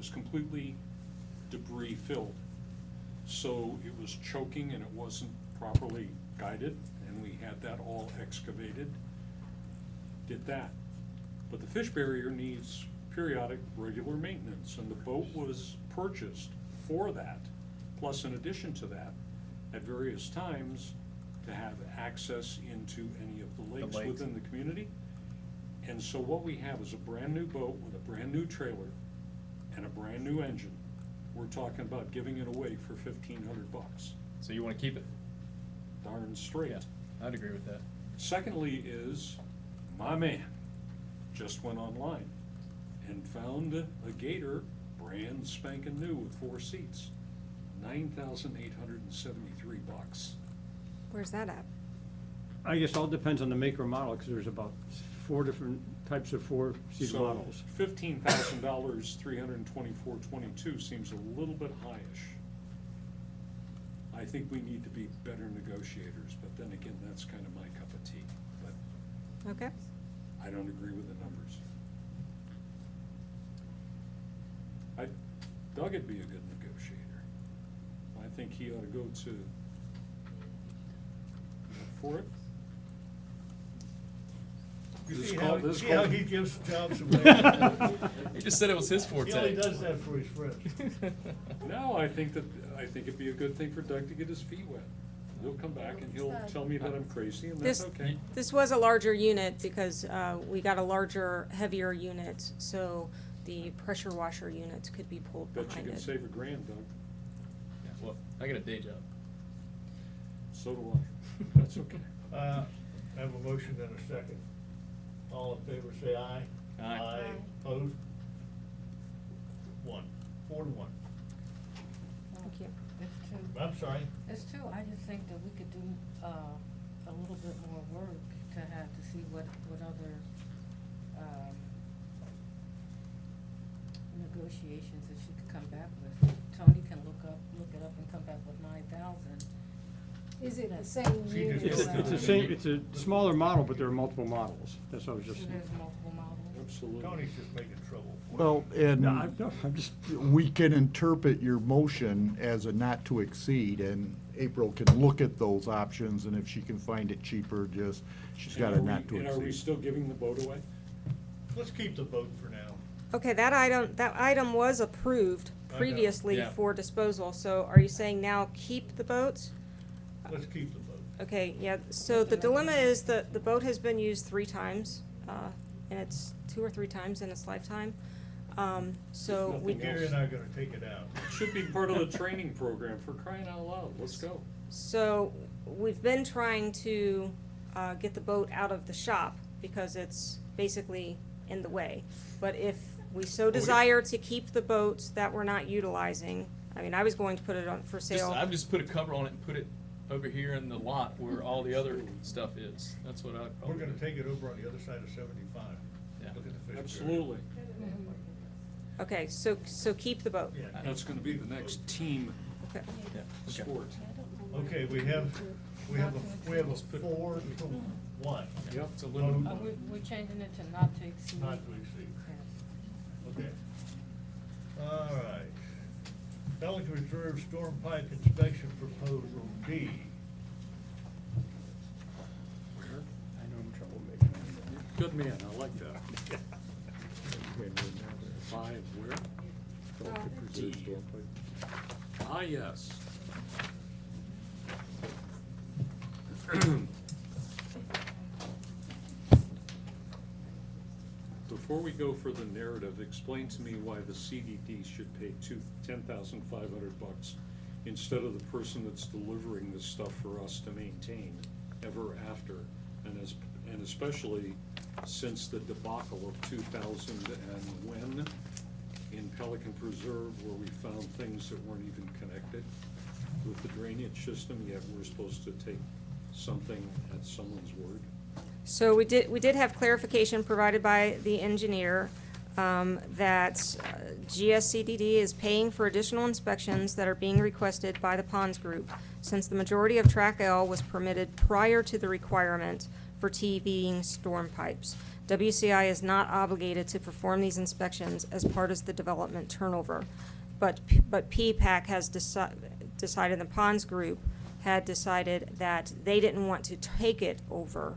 was completely debris filled. So it was choking and it wasn't properly guided, and we had that all excavated, did that. But the fish barrier needs periodic, regular maintenance, and the boat was purchased for that. Plus, in addition to that, at various times, to have access into any of the lakes within the community. And so what we have is a brand-new boat with a brand-new trailer and a brand-new engine. We're talking about giving it away for $1,500. So you wanna keep it? Darn straight. Yeah, I'd agree with that. Secondly is, my man just went online and found a Gator, brand spanking new with 4 seats, $9,873. Where's that at? I guess all depends on the make or model, because there's about 4 different types of 4-seat models. So $15,000, $324.22 seems a little bit highish. I think we need to be better negotiators, but then again, that's kind of my cup of tea. But Okay. I don't agree with the numbers. Doug would be a good negotiator. I think he ought to go to, for it. You This see call- how, this see how call- he gives jobs away? He just said it was his forte. He only does that for his friends. No, I think it'd be a good thing for Doug to get his feet wet. He'll come back and he'll tell me that I'm crazy, and that's okay. This was a larger unit because we got a larger, heavier unit, so the pressure washer units could be pulled Bet you behind can it. save $1,000, Doug. Yeah, well, I got a day job. So do I. That's okay. I have a motion and a second. All in favor, say aye. Aye. Aye. Opposed? 1, 4 to 1. Thank you. It's two. I'm sorry. It's two. I just think that we could do, a little bit more work to see what other, negotiations that she could come back with. Tony can look it up and come back with 9,000. Is it the same She unit? just- It's the same, it's a smaller model, but there are multiple models. That's what I was So just. there's multiple models. Absolutely. Tony's just making trouble for Well, No, and I'm just, we can interpret your motion as a not to exceed, and April can look at those options, and if she can find it cheaper, she's got a And not to are we exceed. still giving the boat away? Let's keep the boat for now. Okay, that item was approved I know. previously Yeah. for disposal, so are you saying now keep the boats? Let's keep the boat. Okay, yeah, so the dilemma is that the boat has been used 3 times, and it's 2 or 3 times in its lifetime. So we, Nothing Gary and I are gonna take it out. Should be part of the training program, for crying out loud. Let's go. so we've been trying to get the boat out of the shop because it's basically in the way. But if we so desire to keep the boats that we're not utilizing, I mean, I was going to put it on for sale. I've just put a cover on it and put it over here in the lot where all the other stuff is. That's what I'd We're probably gonna do. take it over on the other side of 75. Yeah. Look at the fish. Absolutely. Okay, so keep the boat. Yeah. That's gonna be the next team Okay. Yeah, okay. sport. Okay, we have a 4 to 1. Yep. It's a little. We're changing it to not to exceed. Not to exceed. Yes. Okay. All right. Pelican Reserve Storm Pipe Inspection Proposal D. Where? I know I'm troublemaker. Good man, I like that. 5 where? D. Ah, yes. Before we go for the narrative, explain to me why the CDD should pay $10,500 instead of the person that's delivering this stuff for us to maintain ever after, and especially since the debacle of 2000 and when in Pelican Preserve, where we found things that weren't even connected with the drainage system, yet we're supposed to take something at someone's word. So we did have clarification provided by the engineer that GSCDD is paying for additional inspections that are being requested by the Ponds Group, since the majority of Track L was permitted prior to the requirement for TVing storm pipes. WCI is not obligated to perform these inspections as part of the development turnover. But PPAC has decided, the Ponds Group had decided that they didn't want to take it over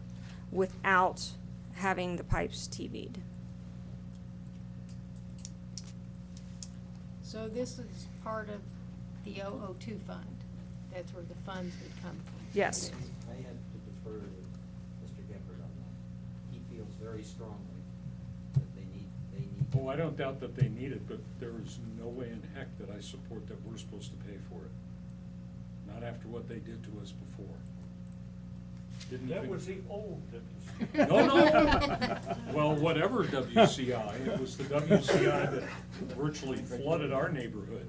without having the pipes TV'd. So this is part of the 002 fund. That's where the funds would come from. Yes. I have to defer to Mr. Gephardt on that. He feels very strongly that they need. Oh, I don't doubt that they need it, but there is no way in heck that I support that we're supposed to pay for it. Not after what they did to us before. Didn't That even- was the old difference. No, no. Well, whatever WCI, it was the WCI that virtually flooded our neighborhood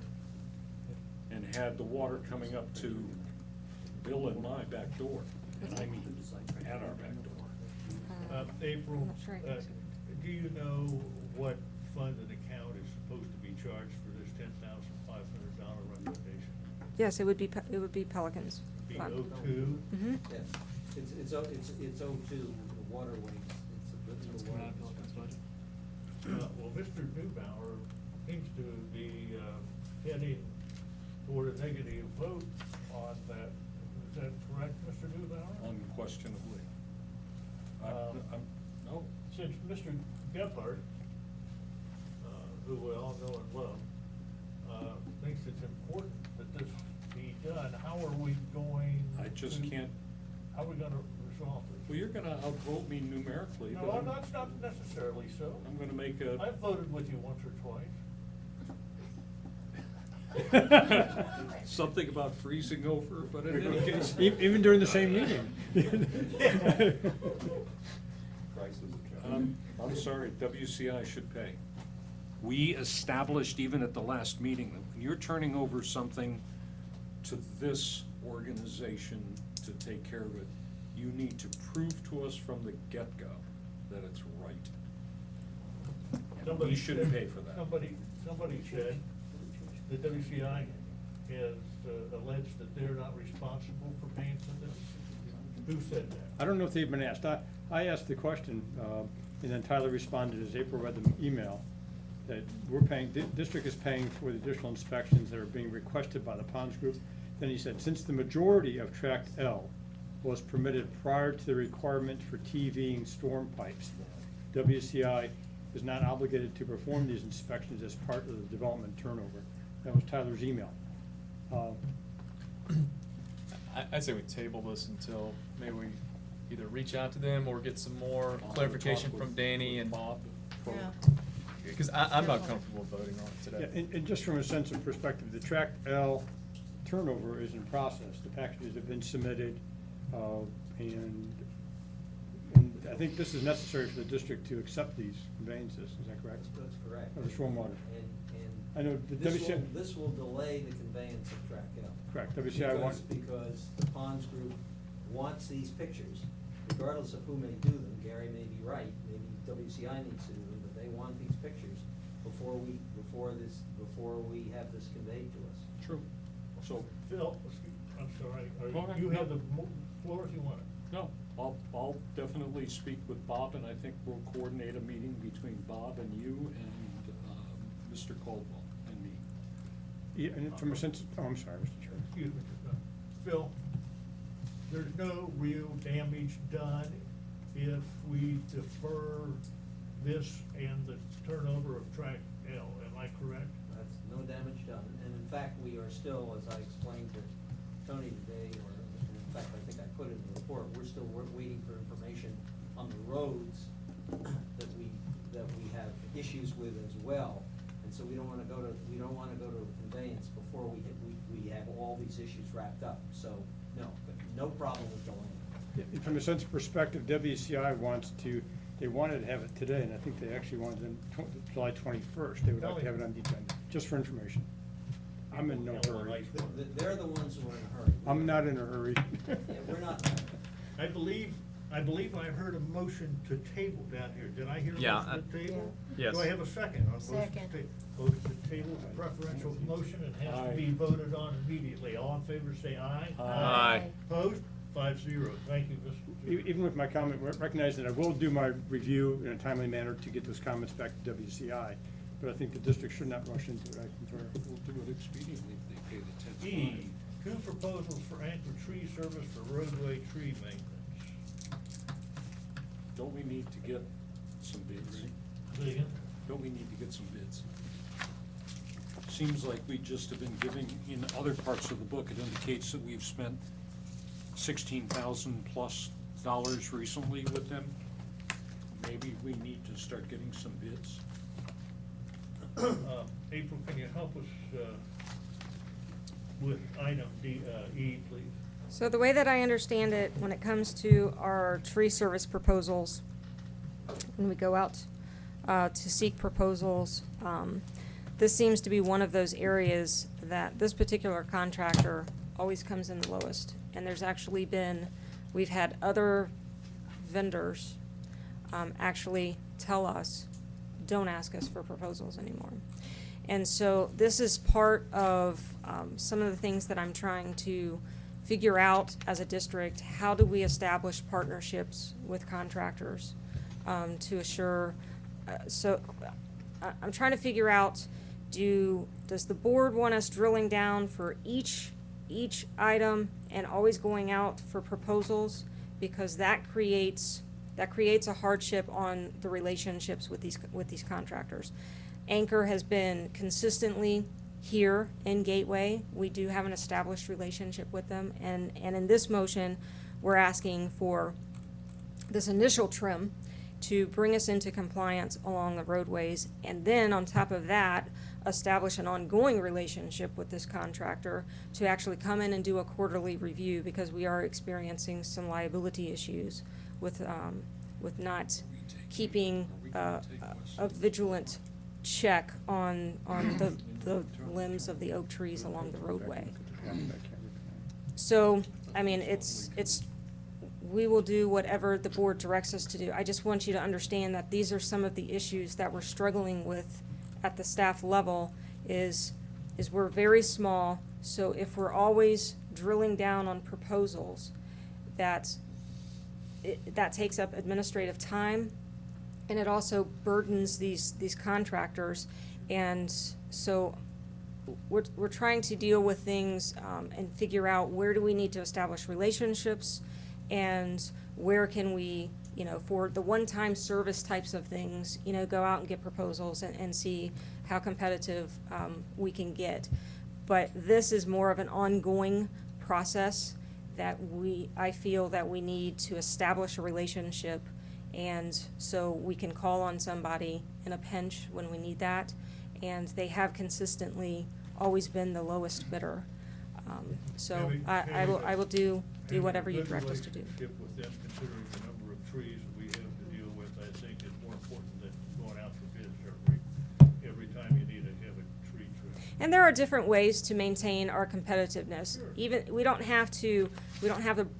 and had the water coming up to Bill and my back door. And I mean, at our back door. April, I'm not sure I can see. do you know what fund and account is supposed to be charged for this $10,500 recommendation? Yes, it would be Pelicans Be Fund. 02? Mhm. Yes, it's 02, the water wings, it's That's the coming water. out of Pelican's budget. Well, Mr. Newbauer seems to be heading toward a negative vote on that. Is that correct, Mr. Newbauer? Unquestionably. No. Since Mr. Gephardt, who we all know and love, thinks it's important that this be done, how are we going I just to- can't, How are we gonna resolve this? well, you're gonna outvote me numerically, No, but that's not necessarily so. I'm gonna make a. I've voted with you once or twice. Something about freezing over, but in any case. Even during the same meeting. I'm sorry, WCI should pay. We established even at the last meeting, that when you're turning over something to this organization to take care of it, you need to prove to us from the get-go that it's right. And we Somebody shouldn't said- pay for that. Somebody said that WCI has alleged that they're not responsible for paying for this. Who said that? I don't know if they've been asked. I asked the question, and then Tyler responded as April read the email, that we're paying, the district is paying for the additional inspections that are being requested by the Ponds Group. Then he said, since the majority of Tract L was permitted prior to the requirement for TVing storm pipes, WCI is not obligated to perform these inspections as part of the development turnover. That was Tyler's email. I say we table this until maybe we either reach out to them or get some more I'll clarification talk from with Danny and Bob. Yeah. Because I'm not comfortable voting on it Yeah, today. and just from a sense of perspective, the Tract L turnover is in process. The packages have been submitted, and I think this is necessary for the district to accept these conveyances, is that correct? That's correct. Of the stormwater. I And know the this will, WCI this will delay the conveyance of Track L. Correct, WCI wants. Because the Ponds Group wants these pictures, regardless of who may do them. Gary may be right, maybe WCI needs to do them, but they want these pictures before we have this conveyed to us. True. So, Phil, I'm sorry, Go ahead. you have the floor if you want it. no, I'll definitely speak with Bob, and I think we'll coordinate a meeting between Bob and you and Mr. Caldwell and me. Yeah, and from a sense, I'm sorry, Mr. Chairman. Excuse me, Phil, there's no real damage done if we defer this and the turnover of Track L, am I correct? That's no damage done. And in fact, we are still, as I explained to Tony today, or in fact, I think I put it in the report, we're still waiting for information on the roads that we have issues with as well. And so we don't wanna go to conveyance before we have all these issues wrapped up. So, no, but no problem with delaying. Yeah, from a sense of perspective, WCI they wanted to have it today, and I think they actually wanted it on July 21st. They would like to have it on the agenda, just for information. I'm in no hurry. They're the ones who are in a hurry. I'm not in a hurry. Yeah, we're not. I believe I heard a motion to table down here. Did I hear a Yeah, motion to table? Yeah. Yes. Do I have a second on motion to Second. table? Motion to table is a preferential motion and has to be Aye. voted on immediately. All in favor say aye. Aye. Opposed? 5-0. Thank you, Mr. Even with my comment, recognizing I will do my review in a timely manner to get those comments back to WCI, but I think the district should not rush into it. I concur. We'll do it expediently if they pay the 10 E, 2 proposals for anchor tree service for roadway tree maintenance. Don't we need to get some bids? Say again? Don't we need to get some bids? Seems like we just have been giving, in other parts of the book, it indicates that we've spent $16,000+ recently with them. Maybe we need to start getting some bids. April, can you help us with item D, E, please? So the way that I understand it, when it comes to our tree service proposals, when we go out to seek proposals, this seems to be one of those areas that this particular contractor always comes in the lowest. And there's actually been, we've had other vendors actually tell us, don't ask us for proposals anymore. And so this is part of some of the things that I'm trying to figure out as a district. How do we establish partnerships with contractors to assure, I'm trying to figure out, does the board want us drilling down for each item and always going out for proposals? Because that creates a hardship on the relationships with these contractors. Anchor has been consistently here in Gateway. We do have an established relationship with them, and in this motion, we're asking for this initial trim to bring us into compliance along the roadways, and then on top of that, establish an ongoing relationship with this contractor to actually come in and do a quarterly review, because we are experiencing some liability issues with not keeping a vigilant check on the limbs of the oak trees along the roadway. So, I mean, we will do whatever the board directs us to do. I just want you to understand that these are some of the issues that we're struggling with at the staff level, is we're very small, so if we're always drilling down on proposals, that takes up administrative time, and it also burdens these contractors. And so we're trying to deal with things and figure out where do we need to establish relationships, and where can we, for the one-time service types of things, go out and get proposals and see how competitive we can get. But this is more of an ongoing process that I feel that we need to establish a relationship, and so we can call on somebody in a pinch when we need that. And they have consistently always been the lowest bidder. So I will do whatever you direct us to do. Having a good relationship with them, considering the number of trees that we have to deal with, I think is more important than going out for bids every time you need to have a tree trim. And there are different ways to maintain our competitiveness. Sure. Even, we don't have to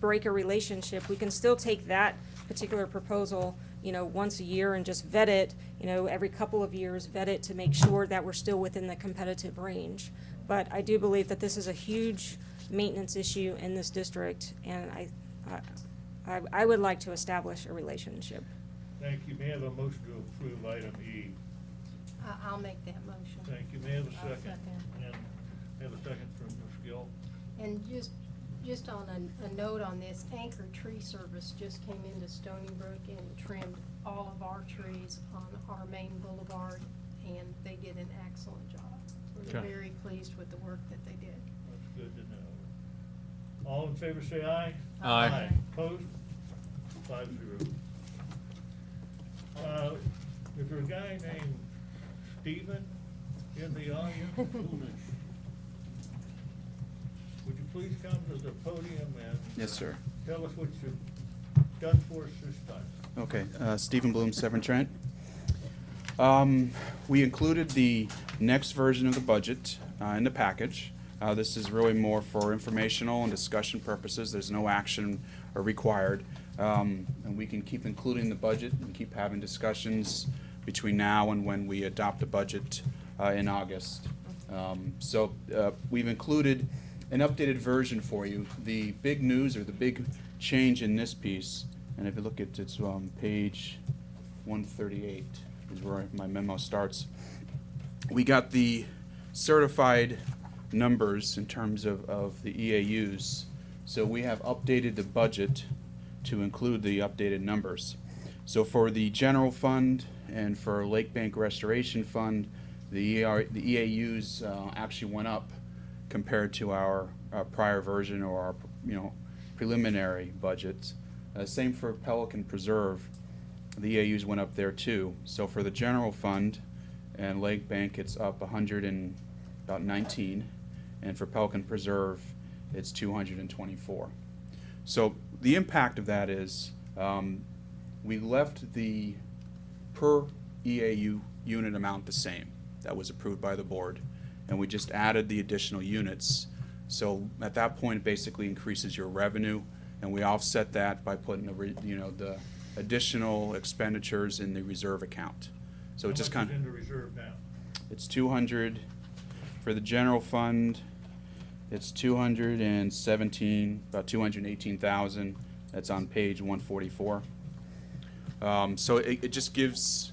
break a relationship. We can still take that particular proposal, once a year and just vet it, every couple of years, vet it to make sure that we're still within the competitive range. But I do believe that this is a huge maintenance issue in this district, and I would like to establish a relationship. Thank you. May I have a motion to approve item E? I'll make that motion. Thank you. May I have a I'll second? second. And have a second from Ms. Gill. And just on a note on this, Anchor Tree Service just came into Stony Brook and trimmed all of our trees on our main boulevard, and they did an excellent job. We're Okay. very pleased with the work that they did. That's good to know. All in favor say aye. Aye. Opposed? 5-0. Is there a guy named Stephen in the audience? Would you please come to the podium and Yes, sir. tell us what you've done for us this time? Okay, Stephen Bloom, Severn Trent. We included the next version of the budget in the package. This is really more for informational and discussion purposes. There's no action required. And we can keep including the budget and keep having discussions between now and when we adopt the budget in August. So we've included an updated version for you. The big news, or the big change in this piece, and if you look at it's page 138 is where my memo starts. We got the certified numbers in terms of the EAUs. So we have updated the budget to include the updated numbers. So for the general fund and for Lake Bank Restoration Fund, the EAUs actually went up compared to our prior version or our preliminary budget. Same for Pelican Preserve. The EAUs went up there too. So for the general fund and Lake Bank, it's up 119, and for Pelican Preserve, it's 224. So the impact of that is we left the per EAU unit amount the same. That was approved by the board, and we just added the additional units. So at that point, it basically increases your revenue, and we offset that by putting the additional expenditures in the reserve account. So it just How kind much of is in the reserve now? it's 200 for the general fund. It's 217, about 218,000. That's on page 144. So it just gives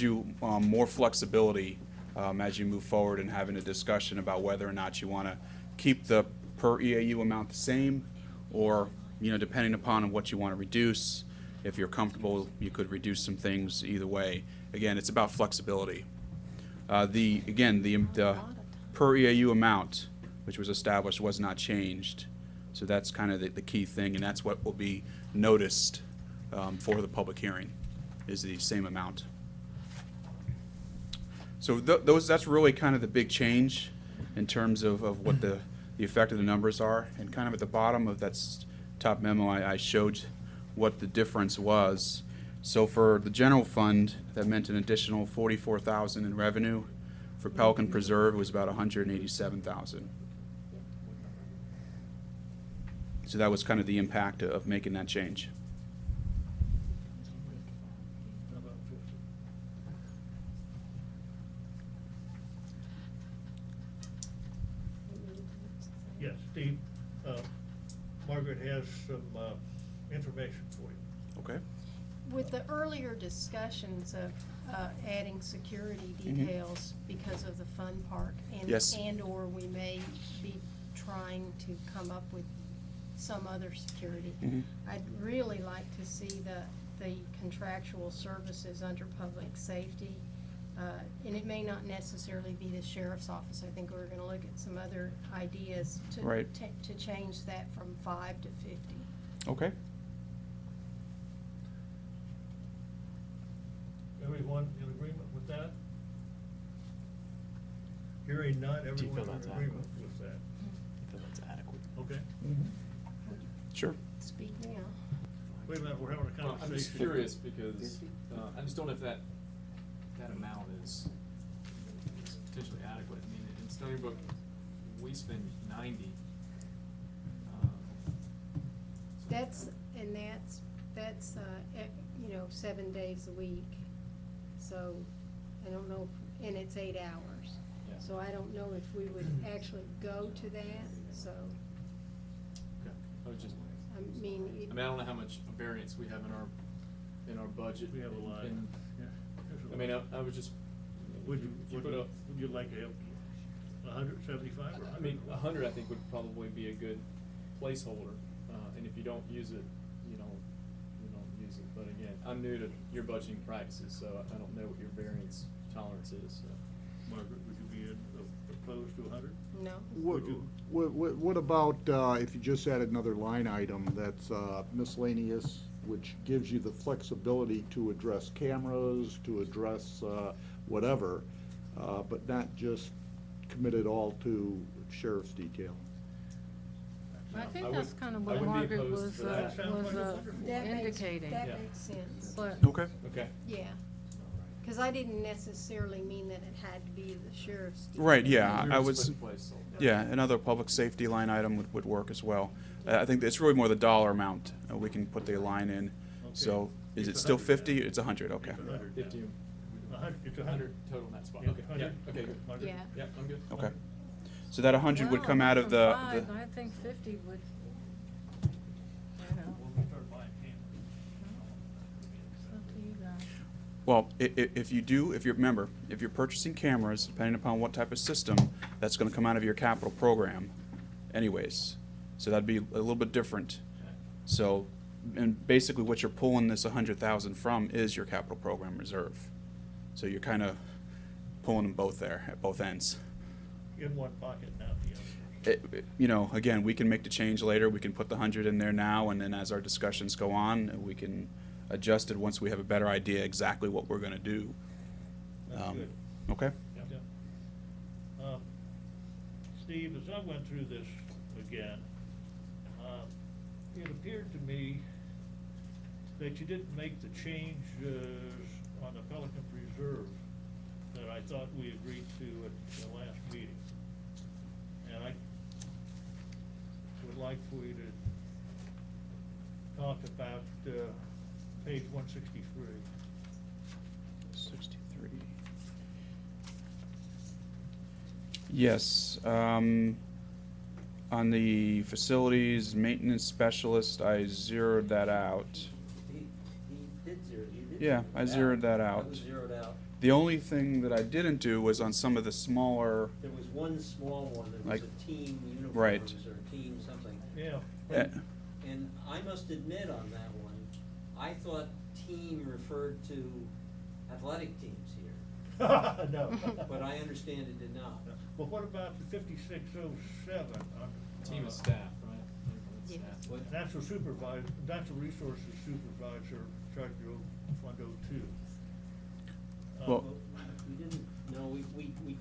you more flexibility as you move forward and having a discussion about whether or not you want to keep the per EAU amount the same, or depending upon what you want to reduce. If you're comfortable, you could reduce some things either way. Again, it's about flexibility. The per EAU amount, which was established, was not changed. So that's kind of the key thing, and that's what will be noticed for the public hearing, is the same amount. So that's really kind of the big change in terms of what the effect of the numbers are. And kind of at the bottom of that top memo, I showed what the difference was. So for the general fund, that meant an additional 44,000 in revenue. For Pelican Preserve, it was about 187,000. So that was kind of the impact of making that change. How about 50? Yes, Steve, Margaret has some information for you. Okay. With the earlier discussions of adding security details because of the fun park, Yes. and/or we may be trying to come up with some other security, I'd really like to see the contractual services under public safety. And it may not necessarily be the sheriff's office. I think we're gonna look at some other ideas Right. to change that from 5 to 50. Okay. Everyone in agreement with that? Hearing none, Do you everyone feel in that's agreement adequate? with that? I feel that's adequate. Okay. Sure. Speak now. Wait a minute, we're having a Well, conversation. I'm just curious because I just don't know if that amount is potentially adequate. I mean, in Stony Brook, we spend 90. That's 7 days a week, so I don't know, and it's 8 hours. Yeah. So I don't know if we would actually go to that, so, Okay. I was just. I mean. I don't know how much variance we have in our budget. We have a lot. And, Yeah, there's a I mean, lot. I was just. Would if you, put up, would you like to have 175 or 100? I mean, 100 I think would probably be a good placeholder, and if you don't use it, you don't use it. But again, I'm new to your budgeting practices, so I don't know what your variance tolerance is, so. Margaret, would you be opposed to 100? No. What about if you just add another line item that's miscellaneous, which gives you the flexibility to address cameras, to address whatever, but not just commit it all to sheriff's detail? I think I that's would- kind of I what wouldn't be Margaret opposed was, to that. Sounds like a wonderful- indicating. That Yeah. makes sense. But Okay. Okay. Yeah, because I didn't necessarily mean that it had to be the sheriff's. Right, yeah, I Yours was, put in place, so. yeah, another public safety line item would work as well. I think it's really more the dollar amount. We can put the line in. So is it It's still 100 50? now. It's 100, okay. It's 100 50. now. 100, it's 100 100. total in that spot. Yeah, Okay, 100. yeah, okay, good. Margaret? Yeah. Yeah, I'm good. Okay. So that 100 would Well, come out of from the, 5, I think 50 would, Well, if you do, if you're, remember, if you're purchasing cameras, depending upon what type of system, that's gonna come out of your capital program anyways. So that'd be a little bit different. So, and basically what you're pulling this 100,000 from is your capital program reserve. So you're kinda pulling them both there, at both ends. In one pocket, not the other. You know, again, we can make the change later, we can put the 100 in there now, and then as our discussions go on, we can adjust it once we have a better idea exactly what we're gonna do. That's good. Okay? Yeah. Steve, as I went through this again, it appeared to me that you didn't make the changes on the Pelican Preserve that I thought we agreed to at the last meeting. And I would like for you to talk about, page 163. 63. Yes, on the facilities maintenance specialist, I zeroed that out. He did zero, you did? Yeah, I zeroed that That out. was zeroed out. The only thing that I didn't do was on some of the smaller, There was one small one, there was Like- a team Right. uniforms or team something. Yeah. eh, And I must admit on that one, I thought team referred to athletic teams here, No. but I understand it did not. But what about the 5607? Team of staff, right? Yes. Staff. What- Natural Resources Supervisor, Treasurer, Fund 02. Well- We didn't, no, we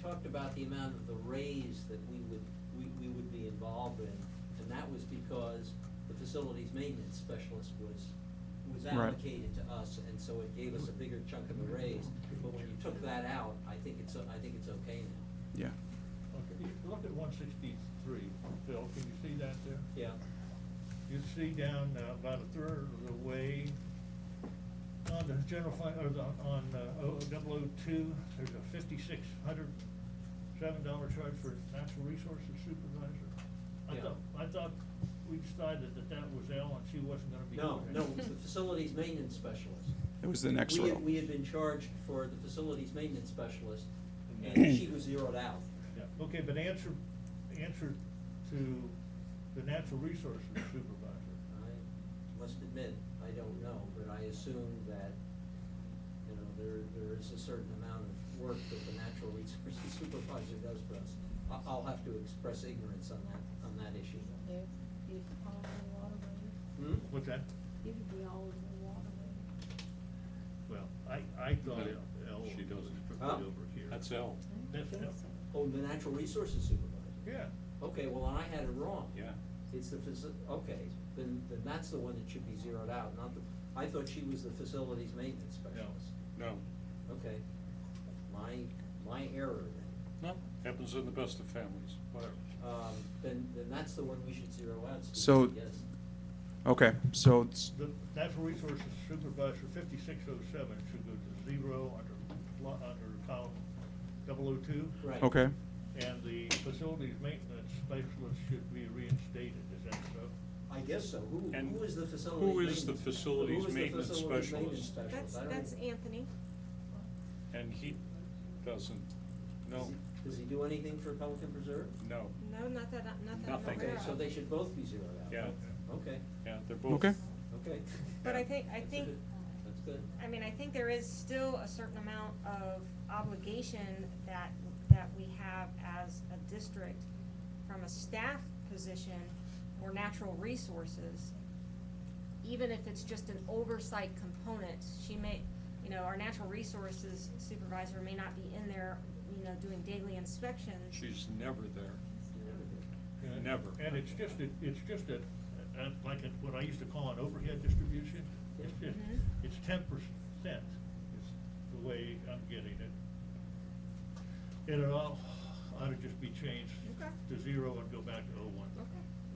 talked about the amount of the raise that we would be involved in, and that was because the facilities maintenance specialist was Right. allocated to us, and so it gave us a bigger chunk of the raise. But when you took that out, I think it's okay now. yeah. Okay, look at 163, Phil, can you see that there? Yeah, You see down about a third of the way on the general fund, or on 002, there's a $5,607 charge for natural resources supervisor. Yeah. I thought we decided that was Elle and she wasn't gonna be no, doing it. no, it was the facilities maintenance specialist. It was the next We row. had, we had been charged for the facilities maintenance specialist, and she was zeroed out. Yeah, okay, but answer to the natural resources supervisor. I must admit, I don't know, but I assume that, you know, there is a certain amount of work that the natural resources supervisor does for us. I'll have to express ignorance on that issue. Yeah, you'd all in the waterway. Hmm? What's that? You could be all in the waterway. Well, I thought Elle She doesn't. was Huh? over here. That's L. That's Elle. Oh, the natural resources supervisor? Yeah. Okay, well, I had it wrong. Yeah. It's the okay, then that's the one that should be zeroed out, not the, I thought she was the facilities maintenance specialist. No, Okay, my error then. no, happens in the best of families, whatever. Then that's the one we should zero out, Steve, So- yes. Okay, so it's, The natural resources supervisor 5607 should go to 0 under column 002. Right. okay. And the facilities maintenance specialist should be reinstated, is that so? I guess so. And Who is the facilities? who is the maintenance- facilities who is the maintenance facilities specialist? maintenance specialist? I don't That's even- Anthony. And he doesn't, no, Does he do anything for Pelican Preserve? no, No, not that I'm Nothing. aware Okay, of. so they should both be zeroed out. yeah, Okay, yeah, they're both. Okay. okay. But I That's think, good. That's good. I mean, I think there is still a certain amount of obligation that we have as a district from a staff position for natural resources. Even if it's just an oversight component, she may, our natural resources supervisor may not be in there, doing daily inspections. She's never there. And- Never. And it's just like what I used to call an overhead distribution. Mhm. It's 10% is the way I'm getting it. And it all ought to just be changed Okay. to 0 and go back to 01.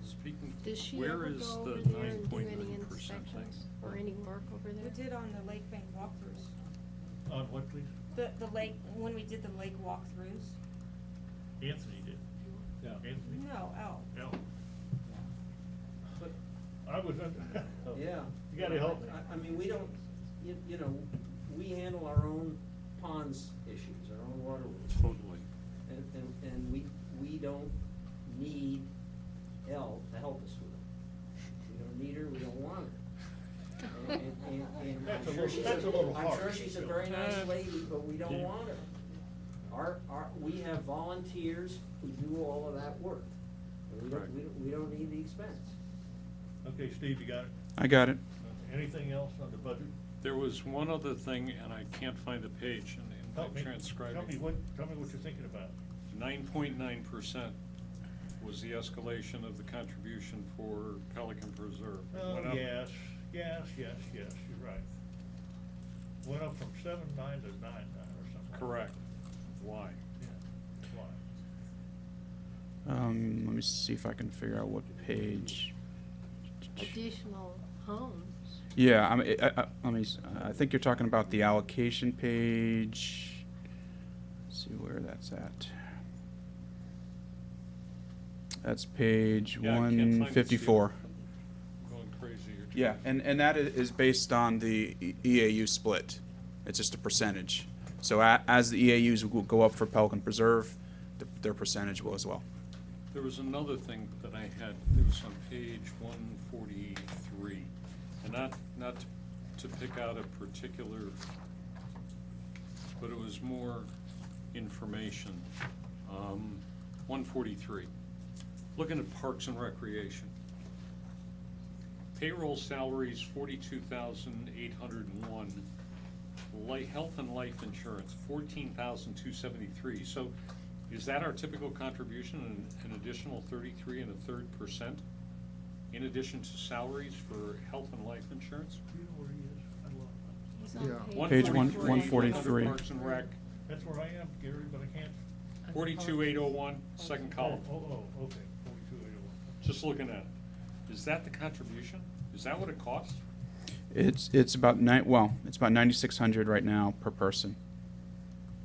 Speaking, Does she where ever is go the over there and do 9.9% any thing? inspections or any work over there? We did on the lake bank walkthroughs. On what, please? The lake, when we did the lake walkthroughs. Anthony did. Yeah. Anthony? No, oh. No. But, I was under. yeah. You gotta help me. I mean, we don't, you know, we we handle our own ponds issues, our own waterways. Totally. And we don't need Elle to help us with it. We don't need her, we don't want her. And That's I'm a sure little- she's that's a little I'm sure harsh, she's a Bill. very nice lady, but we don't want her. We have volunteers who do all of that work. And Correct. we don't need the expense. Okay, Steve, you got it? I got it. Anything else on the budget? There was one other thing, and I can't find the page in Help my me. transcribing. Tell me what you're thinking about. 9.9% was the escalation of the contribution for Pelican Preserve. It Oh, went up- yes, you're right. Went up from 7.9 to 9.9 or something. Correct. Why? Yeah, why? Let me see if I can figure out what page. Additional homes. Yeah, I think you're talking about the allocation page. Let's see where that's at. That's page Yeah, I can't find it, Steve. 154. I'm going crazy here. Yeah, and that is based on the EAU split. It's just a percentage. So as the EAUs will go up for Pelican Preserve, their percentage will as well. There was another thing that I had, it was on page 143, and not to pick out a particular, but it was more information. 143, looking at Parks and Recreation. Payroll salaries, 42,801. Health and life insurance, 14,273. So is that our typical contribution, an additional 33 1/3% in addition to salaries for health and life insurance? Do you know where he is? I love He's Yeah. on Page 143, 143. Parks and Rec, that. That's where I am, Gary, but I can't. 42,801, second column. Okay, 42,801. Just looking at it. Is that the contribution? Is that what it costs? It's about 9,600 right now per person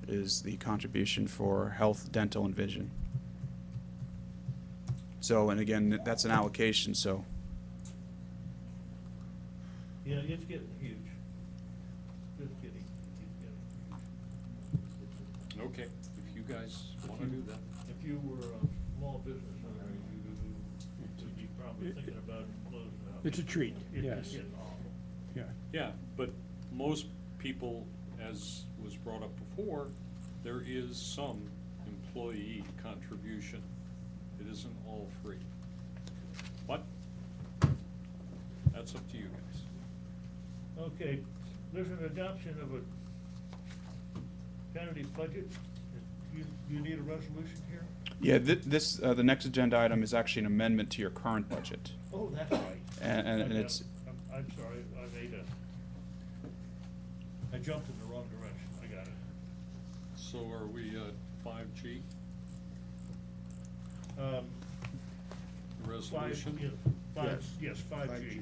is the contribution for health, dental, and vision. So, and again, that's an allocation, so Yeah, it's getting huge. Just getting huge. Okay, if you guys want to do that. If you were a small business owner, you'd be probably thinking about closing up. It's a treat, It's yes. just getting awful. Yeah. Yeah, but most people, as was brought up before, there is some employee contribution. It isn't all free. But that's up to you guys. Okay, there's an adoption of a tentative budget. You need a resolution here? yeah, the next agenda item is actually an amendment to your current budget. Oh, that's right. And it's, I'm sorry, I jumped in the wrong direction, I got it. So are we at 5G, resolution? Yes, 5G.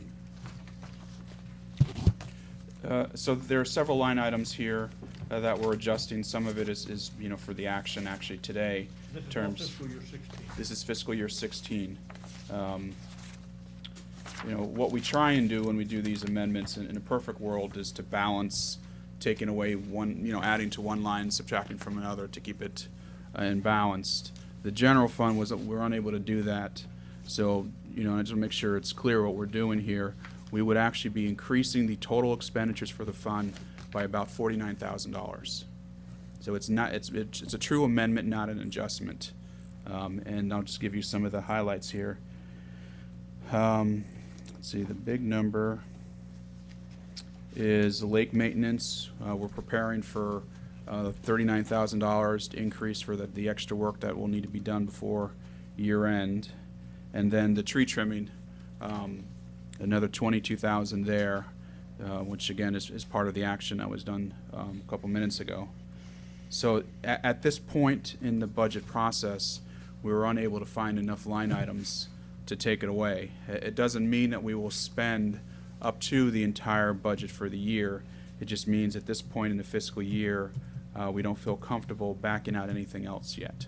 so there are several line items here that we're adjusting. Some of it is for the action actually today. This is all terms. fiscal year 16. This is fiscal year 16. What we try and do when we do these amendments in a perfect world is to balance taking away one, adding to one line, subtracting from another to keep it in balanced. The general fund we're unable to do that. So, I just want to make sure it's clear what we're doing here. We would actually be increasing the total expenditures for the fund by about $49,000. So it's a true amendment, not an adjustment. And I'll just give you some of the highlights here. Let's see, the big number is the lake maintenance. We're preparing for $39,000 to increase for the extra work that will need to be done before year end. And then the tree trimming, another $22,000 there, which again is part of the action that was done a couple minutes ago. So at this point in the budget process, we were unable to find enough line items to take it away. It doesn't mean that we will spend up to the entire budget for the year. It just means at this point in the fiscal year, we don't feel comfortable backing out anything else yet.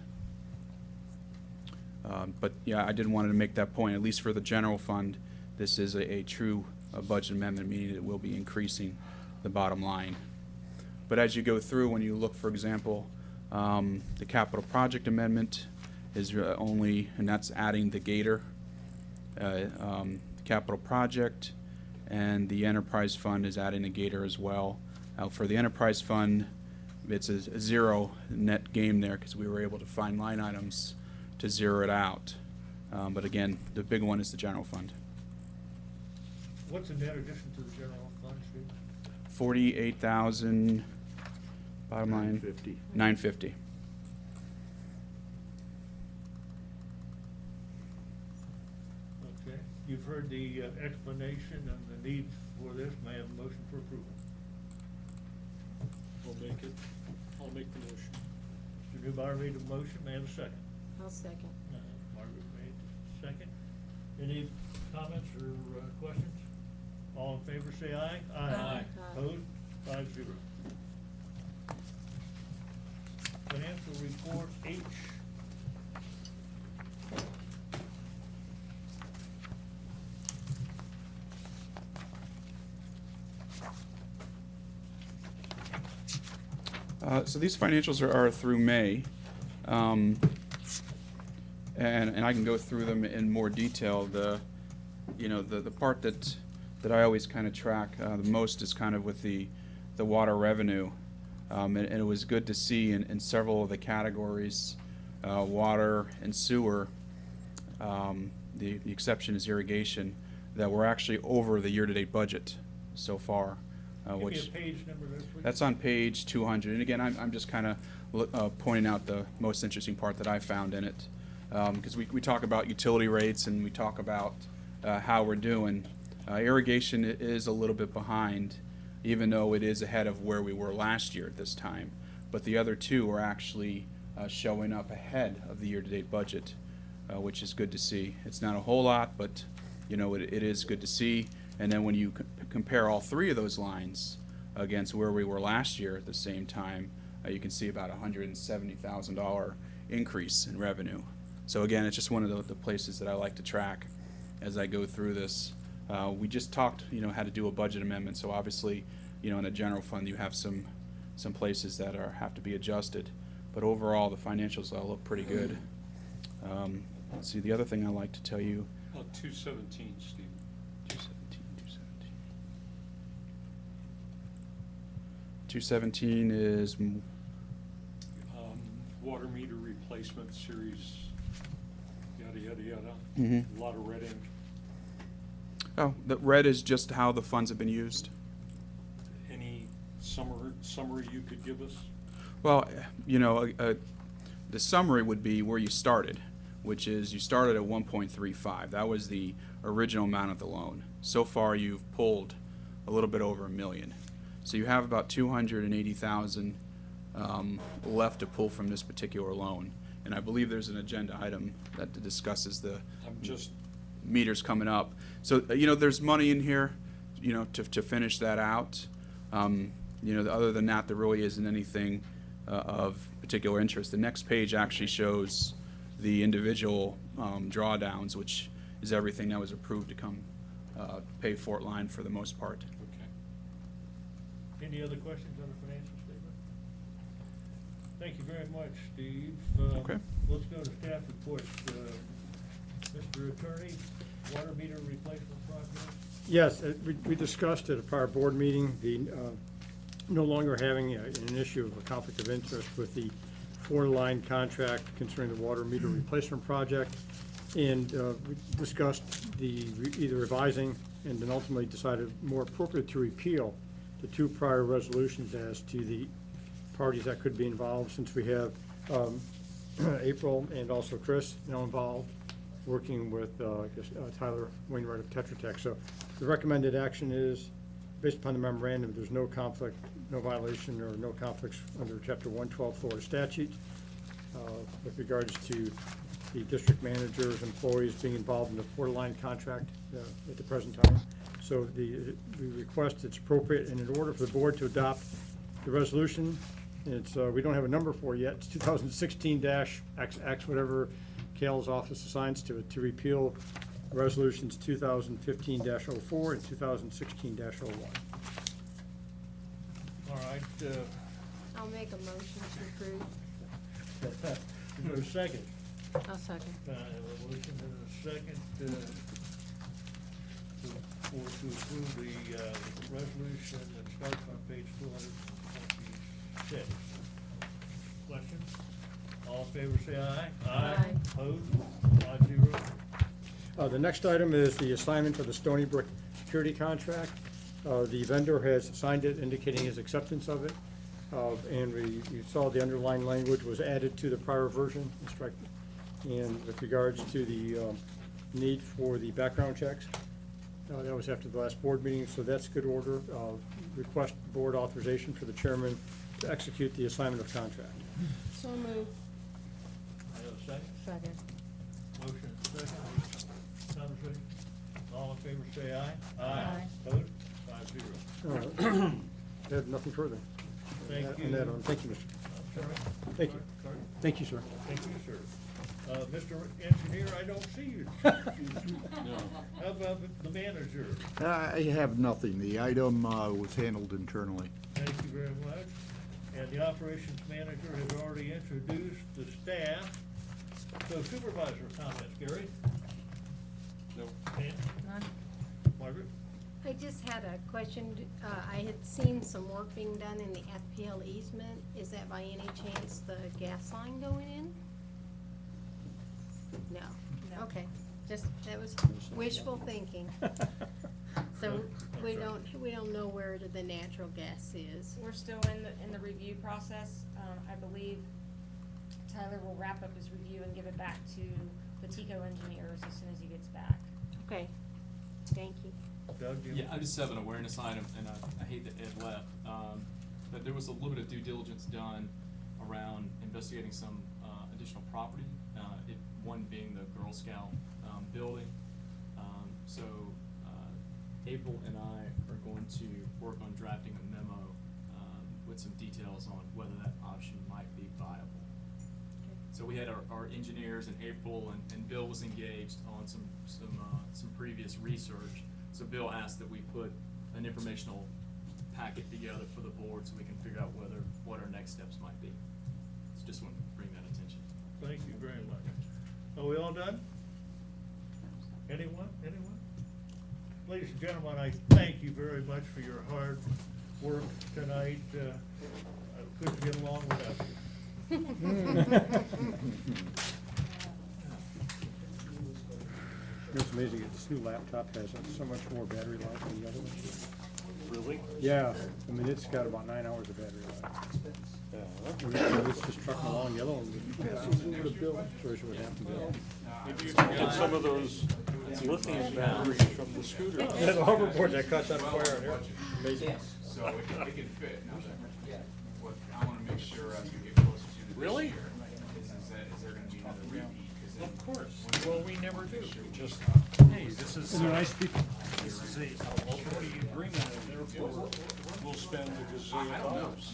But yeah, I did want to make that point, at least for the general fund, this is a true budget amendment, meaning it will be increasing the bottom line. But as you go through, when you look, for example, the capital project amendment is only, and that's adding the gator, capital project, and the enterprise fund is adding the gator as well. For the enterprise fund, it's a zero net gain there because we were able to find line items to zero it out. But again, the big one is the general fund. What's the net addition to the general fund, Steve? 48,000, bottom line. 950. 950. Okay, you've heard the explanation and the need for this. May I have a motion for approval? I'll make the motion. Mr. Newbauer made a motion. May I have a second? I'll second. Margaret made the second. Any comments or questions? All in favor, say aye. Aye. Opposed? 5-0. Financial report H. So these financials are through May. And I can go through them in more detail. The part that I always kind of track the most is kind of with the water revenue. And it was good to see in several of the categories, water and sewer, the exception is irrigation, that we're actually over the year-to-date budget so far. Give me Which a page number there, please. that's on page 200. And again, I'm just kind of pointing out the most interesting part that I found in it. Because we talk about utility rates and we talk about how we're doing. Irrigation is a little bit behind, even though it is ahead of where we were last year at this time. But the other two are actually showing up ahead of the year-to-date budget, which is good to see. It's not a whole lot, but it is good to see. And then when you compare all three of those lines against where we were last year at the same time, you can see about $170,000 increase in revenue. So again, it's just one of the places that I like to track as I go through this. We just talked, how to do a budget amendment. So obviously, in a general fund, you have some places that have to be adjusted. But overall, the financials all look pretty good. Let's see, the other thing I like to tell you. 217, Steve. 217 is Water meter replacement series, yada, yada, yada. Mhm. A lot of red ink. Oh, the red is just how the funds have been used. Any summary you could give us? Well, the summary would be where you started, which is you started at 1.35. That was the original amount of the loan. So far, you've pulled a little bit over $1 million. So you have about $280,000 left to pull from this particular loan. And I believe there's an agenda item that discusses the I'm just, meters coming up. So, there's money in here, to finish that out. Other than that, there really isn't anything of particular interest. The next page actually shows the individual drawdowns, which is everything that was approved to come pay Fort Line for the most part. okay. Any other questions on the financial statement? Thank you very much, Steve. Okay. Let's go to staff reports. Mr. Attorney, water meter replacement project? Yes, we discussed at a prior board meeting, no longer having an issue of a conflict of interest with the four-line contract concerning the water meter replacement project. And we discussed either revising and then ultimately decided more appropriate to repeal the two prior resolutions as to the parties that could be involved, since we have April and also Chris now involved, working with Tyler Wainwright of Tetra Tech. So the recommended action is, based upon the memorandum, there's no conflict, no violation, or no conflicts under Chapter 112 Florida statute with regards to the district manager's employees being involved in the four-line contract at the present time. So we request it's appropriate, and in order for the board to adopt the resolution, it's we don't have a number for it yet. It's 2016-XX, whatever Cale's office assigns to it, to repeal resolutions 2015-04 and 2016-01. All right, I'll make a motion to approve. Is there a second? I'll second. I have a motion and a second, to approve the, resolution that starts on page 226. Questions? All in favor, say aye. Aye. Opposed? 5-0. The next item is the assignment of the Stony Brook security contract. The vendor has signed it indicating his acceptance of it. And you saw the underlying language was added to the prior version, and with regards to the need for the background checks. That was after the last board meeting, so that's good order. Request board authorization for the chairman to execute the assignment of contract. So moved. I have a second. Second. Motion and second. Conversation. All in favor, say aye. Aye. Opposed? 5-0. I have nothing further. Thank On you. that, thank you, Mr. I'm sorry? Thank you. Sorry? Thank you, sir. Thank you, sir. Mr. Engineer, I don't see you. No. How about the manager? I have nothing. The item was handled internally. Thank you very much. And the operations manager has already introduced the staff. So supervisor comments, Gary? No. Dan? None? Margaret? I just had a question. I had seen some work being done in the FPL easement. Is that by any chance the gas line going in? No. No. Okay, just, that was wishful thinking. So we don't know where the natural gas is. We're still in the review process. I believe Tyler will wrap up his review and give it back to the TICO engineers as soon as he gets back. Okay, thank you. Doug, you? Yeah, I just have an awareness item, and I hate that Ed left, but there was a little bit of due diligence done around investigating some additional property, one being the Girl Scout building. So April and I are going to work on drafting a memo with some details on whether that option might be viable. So we had our engineers in April, and Bill was engaged on some previous research. So Bill asked that we put an informational packet together for the board so we can figure out what our next steps might be. So just want to bring that attention. Thank you very much. Are we all done? Anyone? Ladies and gentlemen, I thank you very much for your hard work tonight. I couldn't get along without you. It's amazing, this new laptop has so much more battery life than the other one. Really? Yeah, I mean, it's got about 9 hours of battery life. And it's just trucking along yellow and shows you what happened to it. Maybe you can get some of those lithium batteries from the scooter. Yeah, the hoverboard that caught on fire in there. Amazing. So it can fit. Now, what I wanna make sure as we get closer to the Really? this year is there gonna be another repeat? 'Cause then Of course. Well, we never do. We just, hey, this is, And they're nice people. this is a, ultimately agreement, and therefore we'll spend a gazillion dollars.